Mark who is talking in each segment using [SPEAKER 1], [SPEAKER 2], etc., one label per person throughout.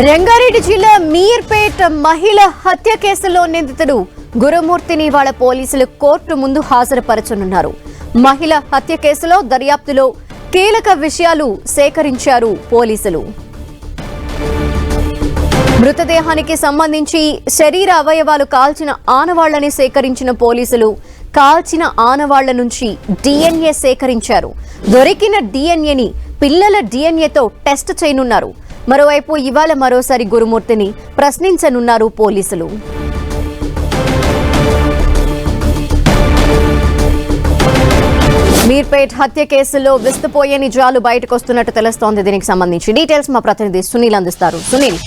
[SPEAKER 1] రంగారెడ్డి జిల్లా మీర్పేట్ మహిళ హత్య కేసులో నిందితుడు గురుమూర్తిని వాళ్ళ పోలీసులు కోర్టు ముందు హాజరుపరచనున్నారు. మహిళ హత్య కేసులో దర్యాప్తులో కీలక విషయాలు సేకరించారు పోలీసులు. మృతదేహానికి సంబంధించి శరీర అవయవాలు కాల్చిన ఆనవాళ్లని సేకరించిన పోలీసులు కాల్చిన ఆనవాళ్ల నుంచి DNA సేకరించారు. దొరికిన DNAని పిల్లల DNAతో టెస్ట్ చేయనున్నారు. మరోవైపు ఇవాళ మరోసారి గురుమూర్తిని ప్రశ్నించనున్నారు పోలీసులు. మీర్పేట్ హత్య కేసులో విస్తుపోయే నిజాలు బయటకు వస్తున్నట్టు తెలుస్తోంది. దీనికి సంబంధించి డీటెయిల్స్ మా ప్రతినిధి సునీల్ అందిస్తారు. సునీల్.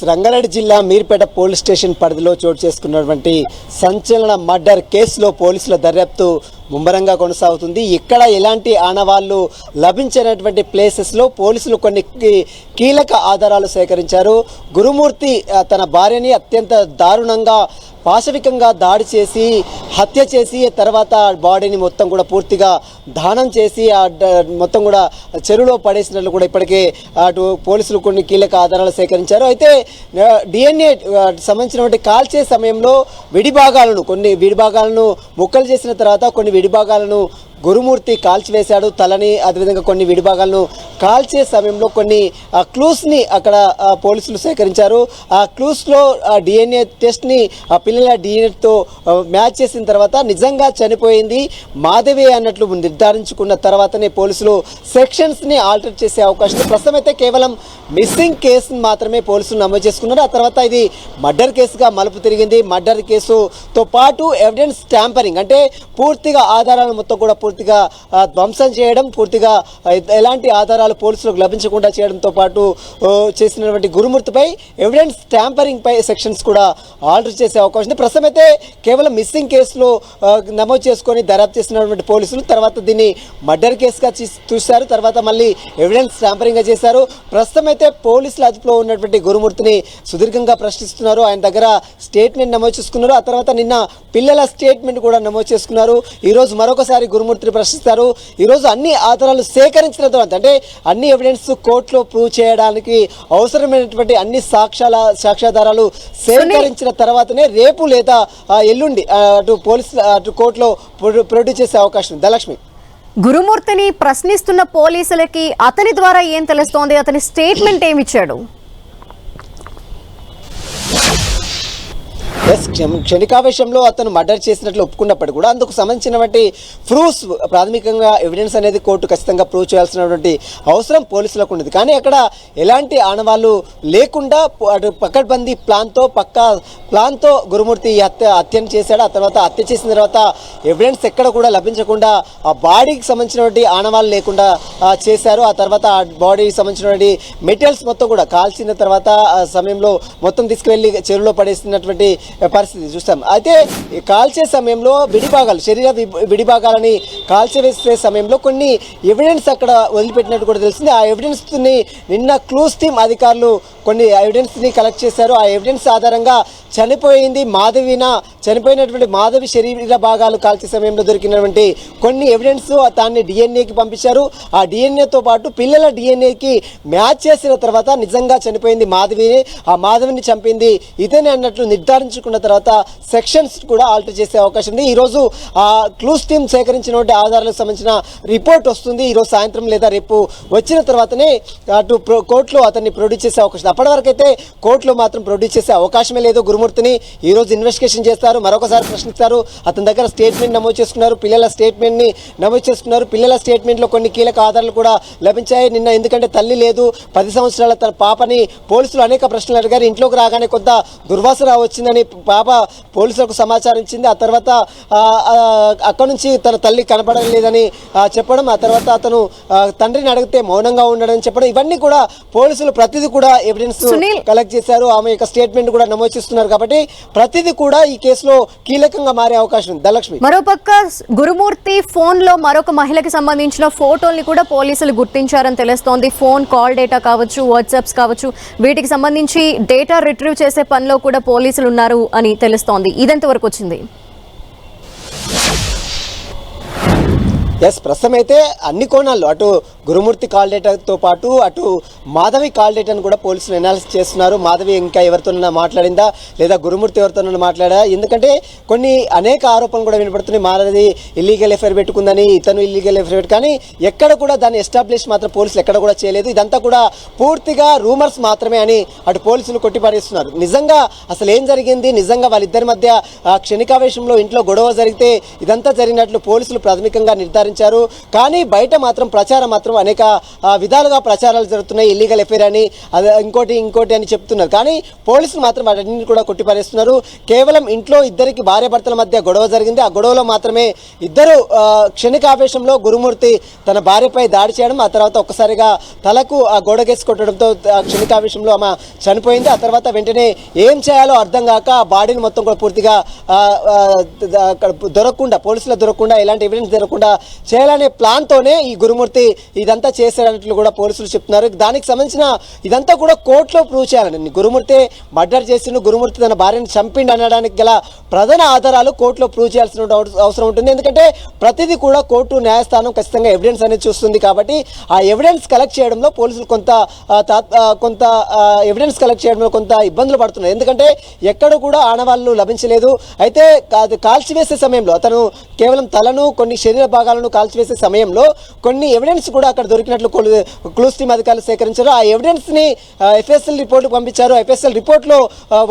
[SPEAKER 2] రంగారెడ్డి జిల్లా మీర్పేట పోలీస్ స్టేషన్ పరిధిలో చోటు చేసుకున్నటువంటి సంచలన మర్డర్ కేసులో పోలీసుల దర్యాప్తు ముమ్మరంగా కొనసాగుతుంది. ఇక్కడ ఎలాంటి ఆనవాళ్లు లభించినటువంటి ప్లేసెస్లో పోలీసులు కొన్ని కీలక ఆధారాలు సేకరించారు. గురుమూర్తి తన భార్యని అత్యంత దారుణంగా పాశవికంగా దాడి చేసి హత్య చేసి తర్వాత బాడీని మొత్తం కూడా పూర్తిగా దహనం చేసి మొత్తం కూడా చెరువులో పడేసినట్లు కూడా ఇప్పటికే అటు పోలీసులు కొన్ని కీలక ఆధారాలు సేకరించారు. అయితే DNA సంబంధించినటువంటి కాల్చే సమయంలో కొన్ని విడిభాగాలను ముక్కలు చేసిన తర్వాత కొన్ని విడిభాగాలను గురుమూర్తి కాల్చివేశాడు. తలని అదేవిధంగా కొన్ని విడిభాగాలను కాల్చే సమయంలో కొన్ని క్లూస్ని అక్కడ పోలీసులు సేకరించారు. ఆ క్లూస్లో DNA టెస్ట్ని పిల్లల DNAతో మ్యాచ్ చేసిన తర్వాత నిజంగా చనిపోయింది మాధవి అన్నట్లు నిర్ధారించుకున్న తర్వాతనే పోలీసులు సెక్షన్స్ని ఆల్టర్ చేసే అవకాశం ఉంది. ప్రస్తుతం అయితే కేవలం మిస్సింగ్ కేసును మాత్రమే పోలీసులు నమోదు చేసుకున్నారు. ఆ తర్వాత ఇది మర్డర్ కేసుగా మలుపు తిరిగింది. మర్డర్ కేసుతో పాటు ఎవిడెన్స్ ట్యాంపరింగ్ అంటే పూర్తిగా ఆధారాలు మొత్తం కూడా పూర్తిగా ధ్వంసం చేయడం, పూర్తిగా ఎలాంటి ఆధారాలు పోలీసులకు లభించకుండా చేయడంతో పాటు చేసినటువంటి గురుమూర్తిపై ఎవిడెన్స్ ట్యాంపరింగ్ పై సెక్షన్స్ కూడా ఆర్డర్ చేసే అవకాశం ఉంది. ప్రస్తుతం అయితే కేవలం మిస్సింగ్ కేసులో నమోదు చేసుకొని దర్యాప్తు చేసినటువంటి పోలీసులు తర్వాత దీన్ని మర్డర్ కేసుగా చూశారు. తర్వాత మళ్ళీ ఎవిడెన్స్ ట్యాంపరింగ్గా చేశారు. ప్రస్తుతం అయితే పోలీసుల అదుపులో ఉన్నటువంటి గురుమూర్తిని సుదీర్ఘంగా ప్రశ్నిస్తున్నారు. ఆయన దగ్గర స్టేట్మెంట్ నమోదు చేసుకున్నారు. ఆ తర్వాత నిన్న పిల్లల స్టేట్మెంట్ కూడా నమోదు చేసుకున్నారు. ఈరోజు మరొకసారి గురుమూర్తిని ప్రశ్నిస్తారు. ఈరోజు అన్ని ఆధారాలు సేకరించిన తర్వాత అంటే అన్ని ఎవిడెన్స్ కోర్టులో ప్రూవ్ చేయడానికి అవసరమైనటువంటి అన్ని సాక్ష్యాధారాలు సేకరించిన తర్వాతనే రేపు లేదా ఎల్లుండి అటు కోర్టులో ప్రొడ్యూస్ చేసే అవకాశం ఉంది. ధనలక్ష్మి.
[SPEAKER 1] గురుమూర్తిని ప్రశ్నిస్తున్న పోలీసులకి అతని ద్వారా ఏం తెలుస్తోంది? అతని స్టేట్మెంట్ ఏమిచ్చాడు?
[SPEAKER 2] క్షణికావేశంలో అతను మర్డర్ చేసినట్లు ఒప్పుకున్నప్పటికీ కూడా అందుకు సంబంధించినటువంటి ప్రూఫ్స్ ప్రాథమికంగా ఎవిడెన్స్ అనేది కోర్టు ఖచ్చితంగా ప్రూవ్ చేయాల్సినటువంటి అవసరం పోలీసులకు ఉండేది. కానీ అక్కడ ఎలాంటి ఆనవాళ్ళు లేకుండా అటు పకడ్బందీ ప్లాన్తో గురుమూర్తి హత్యను చేశాడు. ఆ తర్వాత హత్య చేసిన తర్వాత ఎవిడెన్స్ ఎక్కడ కూడా లభించకుండా ఆ బాడీకి సంబంధించినటువంటి ఆనవాళ్ళు లేకుండా చేశారు. ఆ తర్వాత ఆ బాడీకి సంబంధించినటువంటి మెటీరియల్స్ మొత్తం కూడా కాల్చిన తర్వాత ఆ సమయంలో మొత్తం తీసుకువెళ్ళి చెరువులో పడేసినటువంటి పరిస్థితి చూస్తాం. అయితే కాల్చే సమయంలో శరీర విడిభాగాలని కాల్చివేసే సమయంలో కొన్ని ఎవిడెన్స్ అక్కడ వదిలిపెట్టినట్టు కూడా తెలిసింది. ఆ ఎవిడెన్స్ని నిన్న క్లూస్ టీమ్ అధికారులు కొన్ని ఎవిడెన్స్ని కలెక్ట్ చేశారు. ఆ ఎవిడెన్స్ ఆధారంగా చనిపోయినటువంటి మాధవి శరీర భాగాలు కాల్చే సమయంలో దొరికినటువంటి కొన్ని ఎవిడెన్స్ దాన్ని DNAకి పంపించారు. ఆ DNAతో పాటు పిల్లల DNAకి మ్యాచ్ చేసిన తర్వాత నిజంగా చనిపోయింది మాధవిని, ఆ మాధవిని చంపింది ఇతనే అన్నట్లు నిర్ధారించుకున్న తర్వాత సెక్షన్స్ కూడా ఆల్టర్ చేసే అవకాశం ఉంది. ఈరోజు ఆ క్లూస్ టీమ్ సేకరించినటువంటి ఆధారాలకు సంబంధించిన రిపోర్ట్ వస్తుంది. ఈరోజు సాయంత్రం లేదా రేపు వచ్చిన తర్వాతనే అటు కోర్టులో అతన్ని ప్రొడ్యూస్ చేసే అవకాశం. అప్పటి వరకు అయితే కోర్టులో మాత్రం ప్రొడ్యూస్ చేసే అవకాశమే లేదు. గురుమూర్తిని ఈరోజు ఇన్వెస్టిగేషన్ చేస్తారు, మరొకసారి ప్రశ్నిస్తారు. అతని దగ్గర స్టేట్మెంట్ నమోదు చేసుకున్నారు, పిల్లల స్టేట్మెంట్ని నమోదు చేసుకున్నారు. పిల్లల స్టేట్మెంట్లో కొన్ని కీలక ఆధారాలు కూడా లభించాయి. నిన్న ఎందుకంటే తల్లి లేదు, 10 సంవత్సరాల తన పాపని పోలీసులు అనేక ప్రశ్నలు అడిగారు. ఇంట్లోకి రాగానే కొంత దుర్వాసన వచ్చిందని పాప పోలీసులకు సమాచారం ఇచ్చింది. ఆ తర్వాత అక్కడ నుంచి తన తల్లి కనపడలేదని చెప్పడం, ఆ తర్వాత అతను తండ్రిని అడిగితే మౌనంగా ఉండడం చెప్పడం, ఇవన్నీ కూడా పోలీసులు ప్రతిదీ కూడా ఎవిడెన్స్ కలెక్ట్ చేశారు. ఆమె యొక్క స్టేట్మెంట్ కూడా నమోదు చేస్తున్నారు. కాబట్టి ప్రతిదీ కూడా ఈ కేసులో కీలకంగా మారే అవకాశం ఉంది. ధనలక్ష్మి.
[SPEAKER 1] మరోపక్క గురుమూర్తి ఫోన్ లో మరొక మహిళకి సంబంధించిన ఫోటోల్ని కూడా పోలీసులు గుర్తించారని తెలుస్తోంది. ఫోన్ కాల్ డేటా కావచ్చు, వాట్సాప్స్ కావచ్చు, వీటికి సంబంధించి డేటా రిట్రీవ్ చేసే పనిలో కూడా పోలీసులు ఉన్నారు అని తెలుస్తోంది. ఇదెంత వరకు వచ్చింది?
[SPEAKER 2] ప్రస్తుతం అయితే అన్ని కోణాల్లో అటు గురుమూర్తి కాల్ డేటాతో పాటు అటు మాధవి కాల్ డేటాను కూడా పోలీసులు అనాలిసిస్ చేస్తున్నారు. మాధవి ఇంకా ఎవరితోనైనా మాట్లాడిందా లేదా గురుమూర్తి ఎవరితోనైనా మాట్లాడా, ఎందుకంటే కొన్ని అనేక ఆరోపణలు కూడా వినపడుతున్నాయి. మాధవి ఇల్లీగల్ ఎఫైర్ పెట్టుకుందని, ఇతను ఇల్లీగల్ ఎఫైర్ పెట్టు, కానీ ఎక్కడ కూడా దాన్ని ఎస్టాబ్లిష్ మాత్రం పోలీసులు ఎక్కడ కూడా చేయలేదు. ఇదంతా కూడా పూర్తిగా రూమర్స్ మాత్రమే అని అటు పోలీసులు కొట్టిపారేస్తున్నారు. నిజంగా అసలు ఏం జరిగింది, నిజంగా వాళ్ళిద్దరి మధ్య క్షణికావేశంలో ఇంట్లో గొడవ జరిగితే ఇదంతా జరిగినట్లు పోలీసులు ప్రాథమికంగా నిర్ధారించారు. కానీ బయట మాత్రం ప్రచారం మాత్రం అనేక విధాలుగా ప్రచారాలు జరుగుతున్నాయి, ఇల్లీగల్ ఎఫైర్ అని, అది ఇంకోటి అని చెప్తున్నారు. కానీ పోలీసులు మాత్రం వాటిని కూడా కొట్టిపారేస్తున్నారు. కేవలం ఇంట్లో ఇద్దరికి భార్యాభర్తల మధ్య గొడవ జరిగింది. ఆ గొడవలో మాత్రమే ఇద్దరు క్షణికావేశంలో గురుమూర్తి తన భార్యపై దాడి చేయడం, ఆ తర్వాత ఒక్కసారిగా తలకు ఆ గోడకేసి కొట్టడంతో క్షణికావేశంలో ఆమె చనిపోయింది. ఆ తర్వాత వెంటనే ఏం చేయాలో అర్థం కాక ఆ బాడీని మొత్తం కూడా పూర్తిగా దొరకకుండా, పోలీసులు దొరకకుండా, ఎలాంటి ఎవిడెన్స్ దొరకకుండా చేయాలనే ప్లాన్తోనే ఈ గురుమూర్తి ఇదంతా చేశాడన్నట్లు కూడా పోలీసులు చెప్తున్నారు. దానికి సంబంధించిన ఇదంతా కూడా కోర్టులో ప్రూవ్ చేయాలని, గురుమూర్తి మర్డర్ చేసిన, గురుమూర్తి తన భార్యను చంపిండి అనడానికి గల ప్రధాన ఆధారాలు కోర్టులో ప్రూవ్ చేయాల్సిన అవసరం ఉంటుంది. ఎందుకంటే ప్రతిదీ కూడా కోర్టు న్యాయస్థానం ఖచ్చితంగా ఎవిడెన్స్ అనేది చూస్తుంది. కాబట్టి ఆ ఎవిడెన్స్ కలెక్ట్ చేయడంలో పోలీసులు కొంత ఎవిడెన్స్ కలెక్ట్ చేయడంలో కొంత ఇబ్బందులు పడుతున్నారు. ఎందుకంటే ఎక్కడ కూడా ఆనవాళ్ళు లభించలేదు. అయితే కాల్చివేసే సమయంలో అతను కేవలం తలను, కొన్ని శరీర భాగాలను కాల్చివేసే సమయంలో కొన్ని ఎవిడెన్స్ కూడా అక్కడ దొరికినట్లు క్లూస్ టీమ్ అధికారులు సేకరించారు. ఆ ఎవిడెన్స్ని ఎఫ్ఎస్ఎల్ రిపోర్ట్ పంపించారు. ఎఫ్ఎస్ఎల్ రిపోర్ట్లో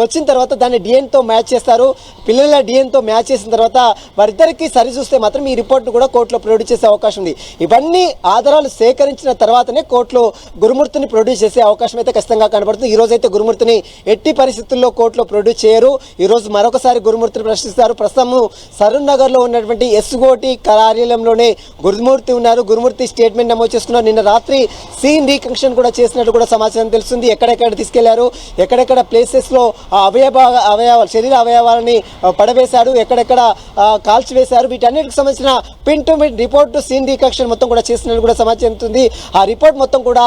[SPEAKER 2] వచ్చిన తర్వాత దాన్ని డిఎన్తో మ్యాచ్ చేస్తారు. పిల్లల డిఎన్తో మ్యాచ్ చేసిన తర్వాత వారిద్దరికీ సరి చూస్తే మాత్రం ఈ రిపోర్ట్ను కూడా కోర్టులో ప్రొడ్యూస్ చేసే అవకాశం ఉంది. ఇవన్నీ ఆధారాలు సేకరించిన తర్వాతనే కోర్టులో గురుమూర్తిని ప్రొడ్యూస్ చేసే అవకాశం అయితే ఖచ్చితంగా కనబడుతుంది. ఈ రోజు అయితే గురుమూర్తిని ఎట్టి పరిస్థితుల్లో కోర్టులో ప్రొడ్యూస్ చేయరు. ఈ రోజు మరొకసారి గురుమూర్తిని ప్రశ్నిస్తారు. ప్రస్తుతం సరూర్ నగర్లో ఉన్నటువంటి ఎస్గోటి కార్యాలయంలోనే గురుమూర్తి ఉన్నారు. గురుమూర్తి స్టేట్మెంట్ నమోదు చేసుకున్నారు. నిన్న రాత్రి సీన్ రీకన్స్ట్రక్షన్ కూడా చేసినట్టు కూడా సమాచారం తెలుస్తుంది. ఎక్కడెక్కడ తీసుకెళ్లారు, ఎక్కడెక్కడ ప్లేసెస్లో అవయవాలు, శరీర అవయవాలని పడవేశారు, ఎక్కడెక్కడ కాల్చివేశారు, వీటన్నిటికి సంబంధించిన pin to pin report, scene reconstruction మొత్తం కూడా చేసినట్టు కూడా సమాచారం ఉంది. ఆ రిపోర్ట్ మొత్తం కూడా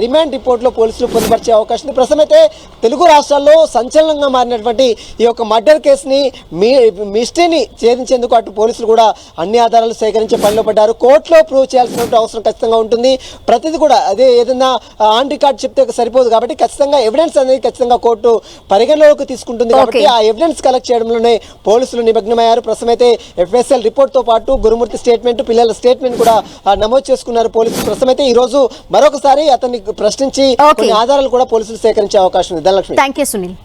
[SPEAKER 2] రిమాండ్ రిపోర్ట్లో పోలీసులు పొందుపరిచే అవకాశం ఉంది. ప్రస్తుతం అయితే తెలుగు రాష్ట్రాల్లో సంచలనంగా మారినటువంటి ఈ యొక్క మర్డర్ కేసుని మిస్టరీని ఛేదించేందుకు అటు పోలీసులు కూడా అన్ని ఆధారాలు సేకరించే పనిలో పడ్డారు. కోర్టులో ప్రూవ్ చేయాల్సిన అవసరం ఖచ్చితంగా ఉంటుంది. ప్రతిదీ కూడా అదే ఏదైనా ఆన్ రికార్డ్ చెప్తే సరిపోదు. కాబట్టి ఖచ్చితంగా ఎవిడెన్స్ అనేది ఖచ్చితంగా కోర్టు పరిగణలోకి తీసుకుంటుంది. కాబట్టి ఆ ఎవిడెన్స్ కలెక్ట్ చేయడంలోనే పోలీసులు నిమగ్నమయ్యారు. ప్రస్తుతం అయితే ఎఫ్ఎస్ఎల్ రిపోర్ట్తో పాటు గురుమూర్తి స్టేట్మెంట్, పిల్లల స్టేట్మెంట్ కూడా నమోదు చేసుకున్నారు పోలీసులు. ప్రస్తుతం అయితే ఈ రోజు మరొకసారి అతన్ని ప్రశ్నించి కొన్ని ఆధారాలు కూడా పోలీసులు సేకరించే అవకాశం ఉంది. ధనలక్ష్మి.
[SPEAKER 1] Thank you Sunil.